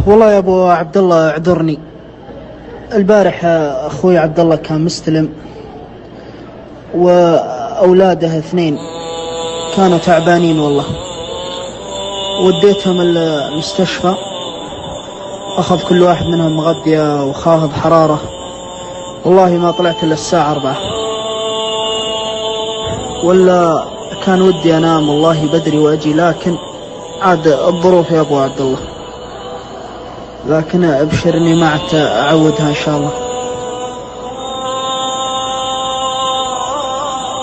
والله يا ابو عبد الله اعذرني. البارح اخوي عبد الله كان مستلم، واولاده اثنين كانوا تعبانين والله. وديتهم المستشفى، اخذ كل واحد منهم مغذية وخافض حرارة. والله ما طلعت الا الساعة 4، ولا كان ودي انام والله بدري واجي، لكن عاد الظروف يا ابو عبد الله. لكن ابشرني ما عاد اعودها ان شاء الله.